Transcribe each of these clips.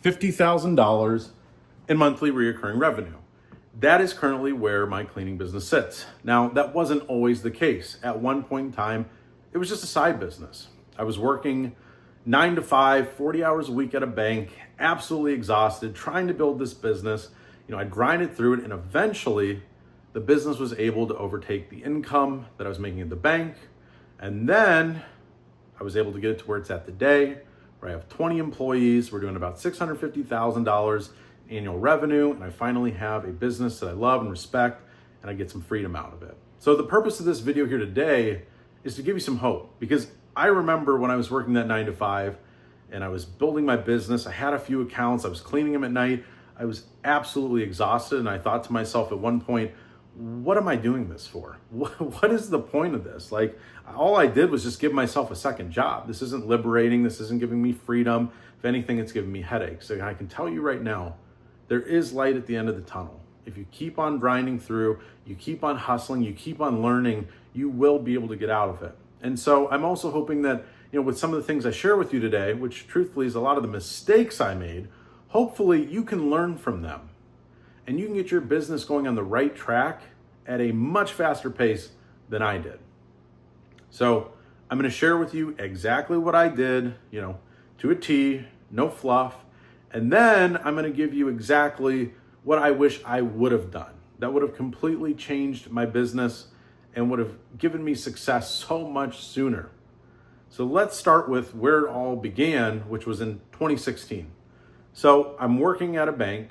$50,000 in monthly recurring revenue. That is currently where my cleaning business sits. Now, that wasn't always the case. At one point in time, it was just a side business. I was working 9 to 5, 40 hours a week at a bank, absolutely exhausted, trying to build this business. I grinded through it, and eventually the business was able to overtake the income that I was making at the bank. And then I was able to get it to where it's at today, where I have 20 employees. We're doing about $650,000 annual revenue, and I finally have a business that I love and respect, and I get some freedom out of it. So the purpose of this video here today is to give you some hope, because I remember when I was working that 9 to 5 and I was building my business, I had a few accounts, I was cleaning them at night, I was absolutely exhausted, and I thought to myself at one point, what am I doing this for? What is the point of this? Like, all I did was just give myself a second job. This isn't liberating, this isn't giving me freedom. If anything, it's giving me headaches. And I can tell you right now, there is light at the end of the tunnel. If you keep on grinding through, you keep on hustling, you keep on learning, you will be able to get out of it. And so I'm also hoping that, with some of the things I share with you today, which truthfully is a lot of the mistakes I made, hopefully you can learn from them and you can get your business going on the right track at a much faster pace than I did. So I'm going to share with you exactly what I did, to a T, no fluff. And then I'm going to give you exactly what I wish I would have done. That would have completely changed my business and would have given me success so much sooner. So let's start with where it all began, which was in 2016. So I'm working at a bank,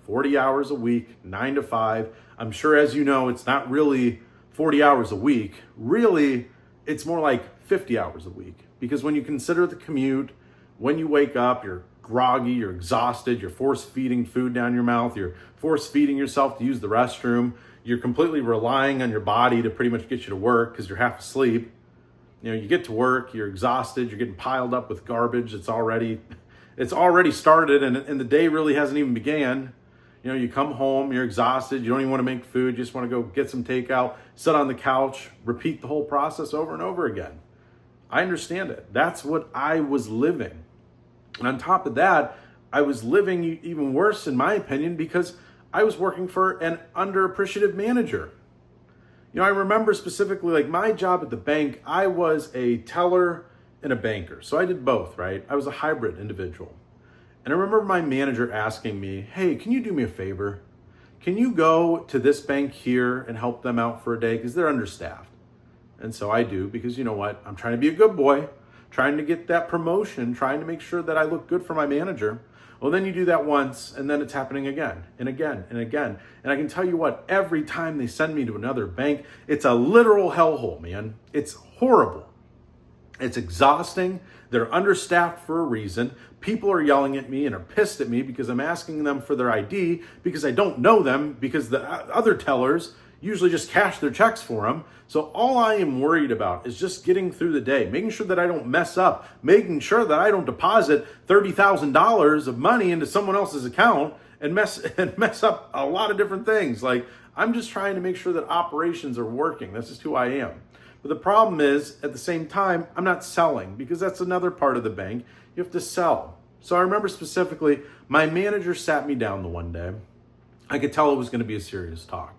40 hours a week, 9 to 5. I'm sure, as you know, it's not really 40 hours a week. Really, it's more like 50 hours a week. Because when you consider the commute, when you wake up, you're groggy, you're exhausted, you're force feeding food down your mouth, you're force feeding yourself to use the restroom, you're completely relying on your body to pretty much get you to work because you're half asleep. You get to work, you're exhausted, you're getting piled up with garbage. It's already started, and the day really hasn't even began. You come home, you're exhausted, you don't even want to make food, you just want to go get some takeout, sit on the couch, repeat the whole process over and over again. I understand it. That's what I was living. And on top of that, I was living even worse, in my opinion, because I was working for an underappreciative manager. I remember specifically, like my job at the bank, I was a teller and a banker. So I did both, right? I was a hybrid individual. And I remember my manager asking me, hey, can you do me a favor? Can you go to this bank here and help them out for a day? Because they're understaffed. And so I do, because you know what? I'm trying to be a good boy, trying to get that promotion, trying to make sure that I look good for my manager. Well, then you do that once, and then it's happening again and again and again. And I can tell you what, every time they send me to another bank, it's a literal hellhole, man. It's horrible. It's exhausting. They're understaffed for a reason. People are yelling at me and are pissed at me because I'm asking them for their ID because I don't know them, because the other tellers usually just cash their checks for them. So all I am worried about is just getting through the day, making sure that I don't mess up, making sure that I don't deposit $30,000 of money into someone else's account and mess up a lot of different things. Like, I'm just trying to make sure that operations are working. That's just who I am. But the problem is, at the same time, I'm not selling, because that's another part of the bank. You have to sell. So I remember specifically, my manager sat me down the one day. I could tell it was going to be a serious talk.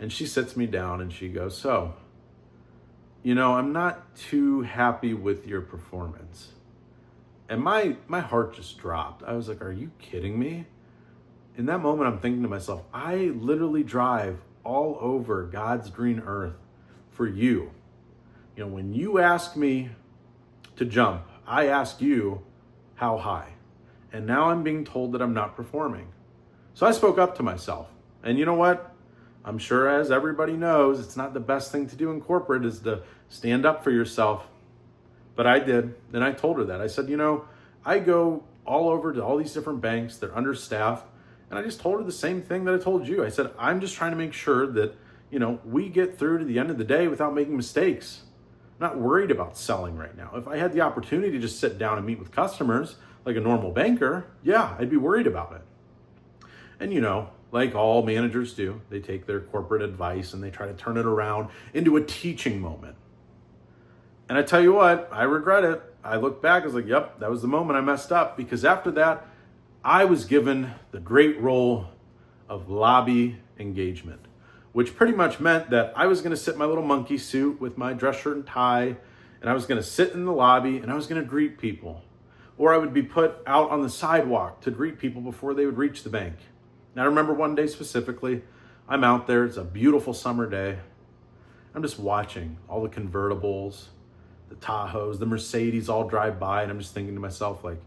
And she sits me down and she goes, so, I'm not too happy with your performance. And my heart just dropped. I was like, are you kidding me? In that moment, I'm thinking to myself, I literally drive all over God's green earth for you. When you ask me to jump, I ask you how high. And now I'm being told that I'm not performing. So I spoke up to myself. And you know what? I'm sure, as everybody knows, it's not the best thing to do in corporate is to stand up for yourself. But I did. And I told her that. I said, I go all over to all these different banks. They're understaffed. And I just told her the same thing that I told you. I said, I'm just trying to make sure that, we get through to the end of the day without making mistakes. I'm not worried about selling right now. If I had the opportunity to just sit down and meet with customers like a normal banker, yeah, I'd be worried about it. And like all managers do, they take their corporate advice and they try to turn it around into a teaching moment. And I tell you what, I regret it. I look back, I was like, yep, that was the moment I messed up, because after that, I was given the great role of lobby engagement, which pretty much meant that I was going to sit in my little monkey suit with my dress shirt and tie, and I was going to sit in the lobby and I was going to greet people. Or I would be put out on the sidewalk to greet people before they would reach the bank. And I remember one day specifically, I'm out there, it's a beautiful summer day. I'm just watching all the convertibles, the Tahoes, the Mercedes all drive by, and I'm just thinking to myself, like,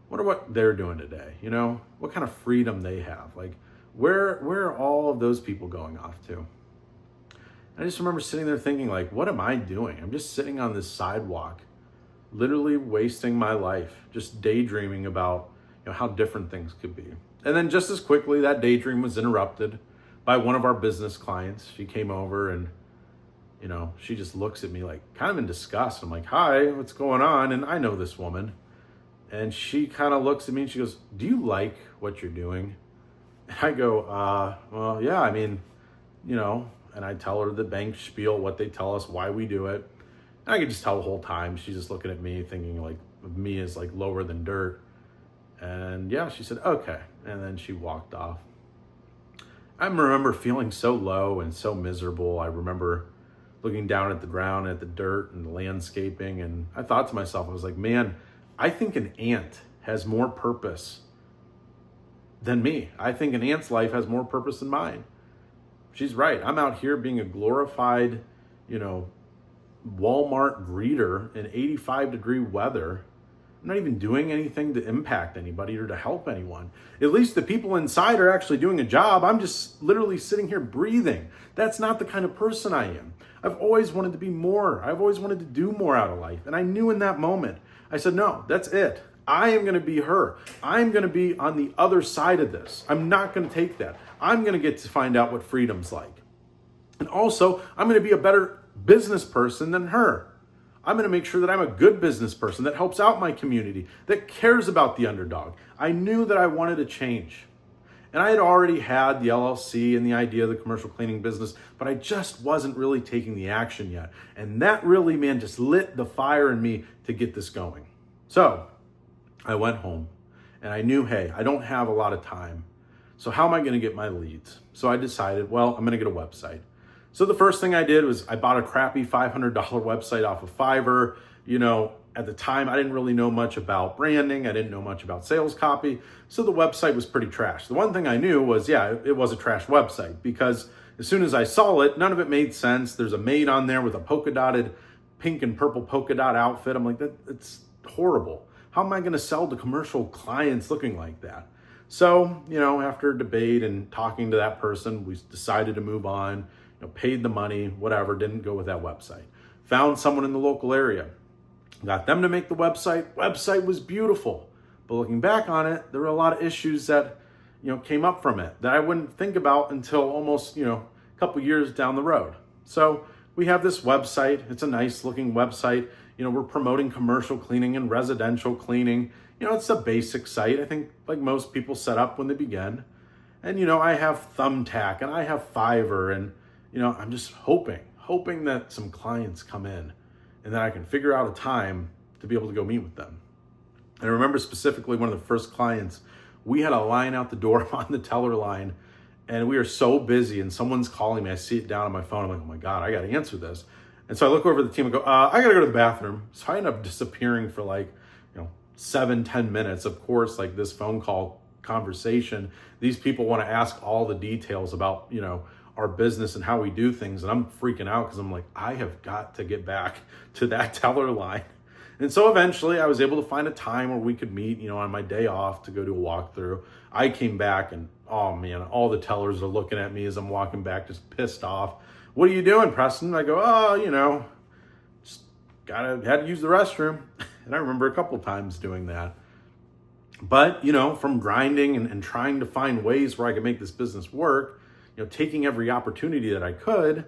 wonder what they're doing today, you know? What kind of freedom they have. Like, where are all of those people going off to? I just remember sitting there thinking, like, what am I doing? I'm just sitting on this sidewalk, literally wasting my life, just daydreaming about, how different things could be. And then just as quickly, that daydream was interrupted by one of our business clients. She came over and, she just looks at me like kind of in disgust. I'm like, hi, what's going on? And I know this woman. And she kind of looks at me and she goes, do you like what you're doing? And I go, well, yeah, I mean, and I tell her the bank spiel, what they tell us, why we do it. And I could just tell the whole time she's just looking at me thinking like of me as like lower than dirt. And yeah, she said, okay. And then she walked off. I remember feeling so low and so miserable. I remember looking down at the ground, at the dirt and the landscaping. And I thought to myself, I was like, man, I think an ant has more purpose than me. I think an ant's life has more purpose than mine. She's right. I'm out here being a glorified, Walmart greeter in 85-degree weather. I'm not even doing anything to impact anybody or to help anyone. At least the people inside are actually doing a job. I'm just literally sitting here breathing. That's not the kind of person I am. I've always wanted to be more. I've always wanted to do more out of life. And I knew in that moment, I said, no, that's it. I am going to be her. I'm going to be on the other side of this. I'm not going to take that. I'm going to get to find out what freedom's like. And also, I'm going to be a better business person than her. I'm going to make sure that I'm a good business person that helps out my community, that cares about the underdog. I knew that I wanted to change. And I had already had the LLC and the idea of the commercial cleaning business, but I just wasn't really taking the action yet. And that really, man, just lit the fire in me to get this going. So I went home and I knew, hey, I don't have a lot of time. So how am I going to get my leads? So I decided, well, I'm going to get a website. So the first thing I did was I bought a crappy $500 website off of Fiverr. At the time, I didn't really know much about branding. I didn't know much about sales copy. So the website was pretty trash. The one thing I knew was, it was a trash website, because as soon as I saw it, none of it made sense. There's a maid on there with a polka dotted pink and purple polka dot outfit. I'm like, that's horrible. How am I going to sell to commercial clients looking like that? So, after debate and talking to that person, we decided to move on, paid the money, whatever, didn't go with that website. Found someone in the local area, got them to make the website. Website was beautiful. But looking back on it, there were a lot of issues that, came up from it that I wouldn't think about until almost, a couple years down the road. So we have this website. It's a nice looking website. We're promoting commercial cleaning and residential cleaning. It's a basic site. I think like most people set up when they begin. And, I have Thumbtack and I have Fiverr, and, I'm just hoping that some clients come in and that I can figure out a time to be able to go meet with them. And I remember specifically one of the first clients, we had a line out the door on the teller line, and we are so busy and someone's calling me. I see it down on my phone. I'm like, oh my God, I got to answer this. And so I look over at the team and go, I got to go to the bathroom. So I end up disappearing for 7-10 minutes. Of course, like this phone call conversation, these people want to ask all the details about, our business and how we do things. And I'm freaking out because I'm like, I have got to get back to that teller line. And so eventually I was able to find a time where we could meet, on my day off to go do a walkthrough. I came back and, oh man, all the tellers are looking at me as I'm walking back, just pissed off. What are you doing, Preston? I go, just had to use the restroom. And I remember a couple times doing that. But, from grinding and trying to find ways where I could make this business work, taking every opportunity that I could,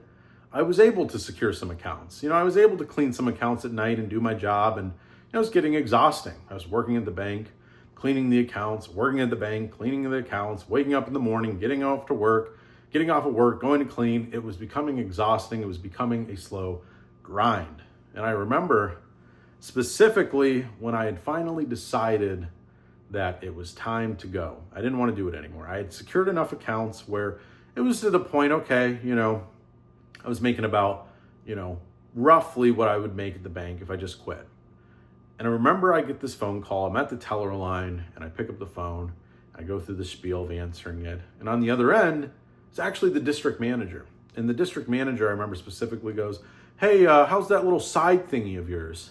I was able to secure some accounts. I was able to clean some accounts at night and do my job, and it was getting exhausting. I was working at the bank, cleaning the accounts, working at the bank, cleaning the accounts, waking up in the morning, getting off of work, going to clean. It was becoming exhausting. It was becoming a slow grind. And I remember specifically when I had finally decided that it was time to go. I didn't want to do it anymore. I had secured enough accounts where it was to the point, okay, I was making about, roughly what I would make at the bank if I just quit. And I remember I get this phone call. I'm at the teller line and I pick up the phone. I go through the spiel of answering it. And on the other end, it's actually the district manager. And the district manager, I remember specifically goes, hey, how's that little side thingy of yours?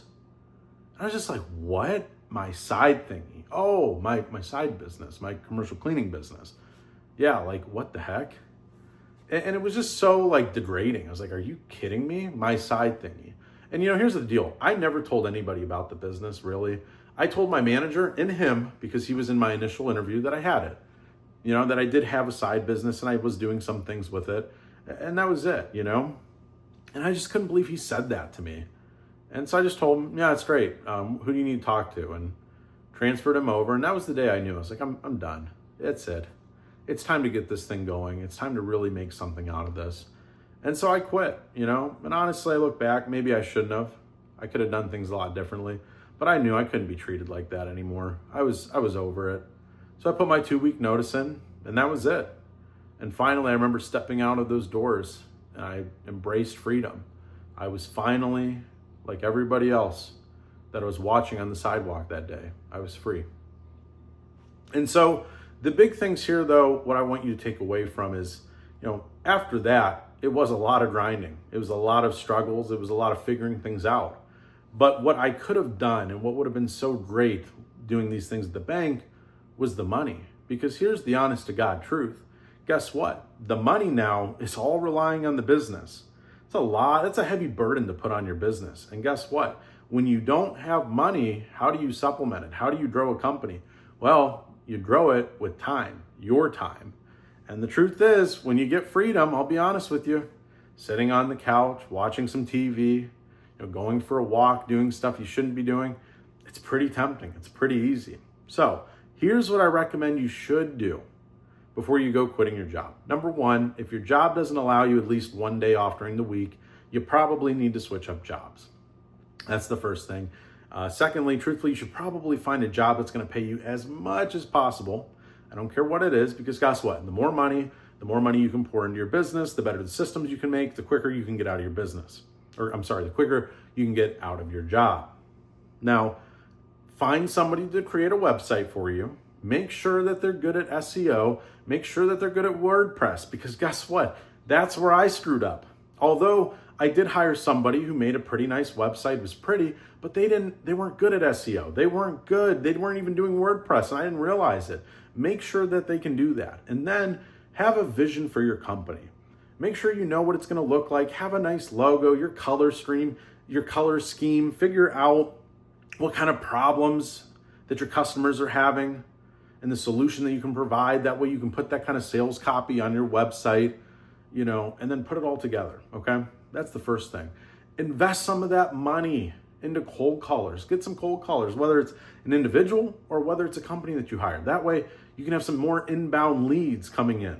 And I was just like, what? My side thingy? Oh, my side business, my commercial cleaning business. Yeah, like what the heck? And it was just so like degrading. I was like, are you kidding me? My side thingy. And here's the deal. I never told anybody about the business, really. I told my manager and him, because he was in my initial interview, that I had it. That I did have a side business and I was doing some things with it. And that was it, And I just couldn't believe he said that to me. And so I just told him, yeah, it's great. Who do you need to talk to? And transferred him over. And that was the day I knew. I was like, I'm done. That's it. It's time to get this thing going. It's time to really make something out of this. And so I quit, And honestly, I look back, maybe I shouldn't have. I could have done things a lot differently. But I knew I couldn't be treated like that anymore. I was over it. So I put my 2-week notice in, and that was it. And finally, I remember stepping out of those doors, and I embraced freedom. I was finally, like everybody else that I was watching on the sidewalk that day, I was free. And so the big things here, though, what I want you to take away from is, after that, it was a lot of grinding. It was a lot of struggles. It was a lot of figuring things out. But what I could have done and what would have been so great doing these things at the bank was the money. Because here's the honest to God truth. Guess what? The money now is all relying on the business. It's a lot. It's a heavy burden to put on your business. And guess what? When you don't have money, how do you supplement it? How do you grow a company? Well, you grow it with time, your time. And the truth is, when you get freedom, I'll be honest with you, sitting on the couch, watching some TV, going for a walk, doing stuff you shouldn't be doing, it's pretty tempting. It's pretty easy. So here's what I recommend you should do before you go quitting your job. Number one, if your job doesn't allow you at least one day off during the week, you probably need to switch up jobs. That's the first thing. Secondly, truthfully, you should probably find a job that's going to pay you as much as possible. I don't care what it is, because guess what? The more money you can pour into your business, the better the systems you can make, the quicker you can get out of your business. The quicker you can get out of your job. Now, find somebody to create a website for you. Make sure that they're good at SEO. Make sure that they're good at WordPress, because guess what? That's where I screwed up. Although I did hire somebody who made a pretty nice website. It was pretty, but they weren't good at SEO. They weren't good. They weren't even doing WordPress, and I didn't realize it. Make sure that they can do that. And then have a vision for your company. Make sure you know what it's going to look like. Have a nice logo, your color scheme. Figure out what kind of problems that your customers are having and the solution that you can provide. That way you can put that kind of sales copy on your website, and then put it all together, okay? That's the first thing. Invest some of that money into cold callers. Get some cold callers, whether it's an individual or whether it's a company that you hire. That way you can have some more inbound leads coming in.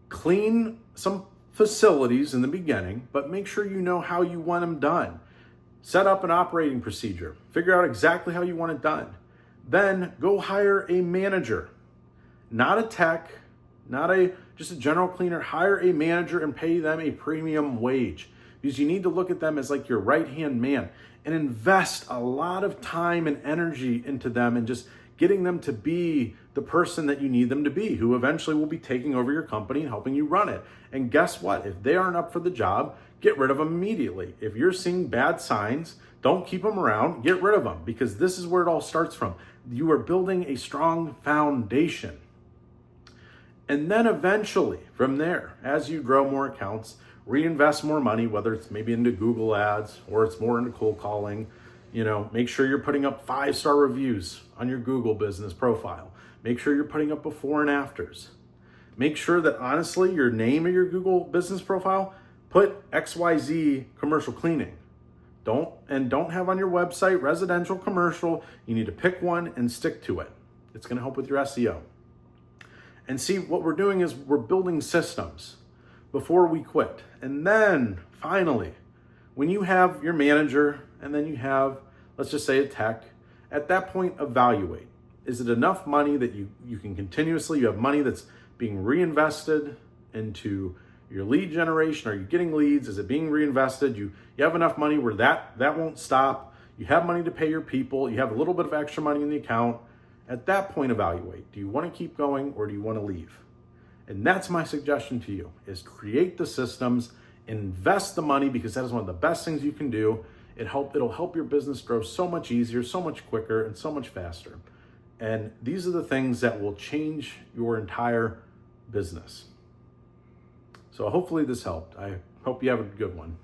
Clean some facilities in the beginning, but make sure you know how you want them done. Set up an operating procedure. Figure out exactly how you want it done. Then go hire a manager, not a tech, just a general cleaner. Hire a manager and pay them a premium wage, because you need to look at them as like your right-hand man and invest a lot of time and energy into them and just getting them to be the person that you need them to be, who eventually will be taking over your company and helping you run it. And guess what? If they aren't up for the job, get rid of them immediately. If you're seeing bad signs, don't keep them around, get rid of them, because this is where it all starts from. You are building a strong foundation. And then eventually, from there, as you grow more accounts, reinvest more money, whether it's maybe into Google ads or it's more into cold calling. Make sure you're putting up 5-star reviews on your Google business profile. Make sure you're putting up before and afters. Make sure that honestly, your name of your Google business profile, put XYZ commercial cleaning. Don't have on your website residential, commercial. You need to pick one and stick to it. It's going to help with your SEO. And see, what we're doing is we're building systems before we quit. And then finally, when you have your manager and then you have, let's just say, a tech. At that point, evaluate. Is it enough money that you can continuously, you have money that's being reinvested into your lead generation? Are you getting leads? Is it being reinvested? You have enough money where that won't stop. You have money to pay your people. You have a little bit of extra money in the account. At that point, evaluate. Do you want to keep going or do you want to leave? And that's my suggestion to you, is create the systems, invest the money, because that is one of the best things you can do. It'll help your business grow so much easier, so much quicker, and so much faster. And these are the things that will change your entire business. So hopefully this helped. I hope you have a good one.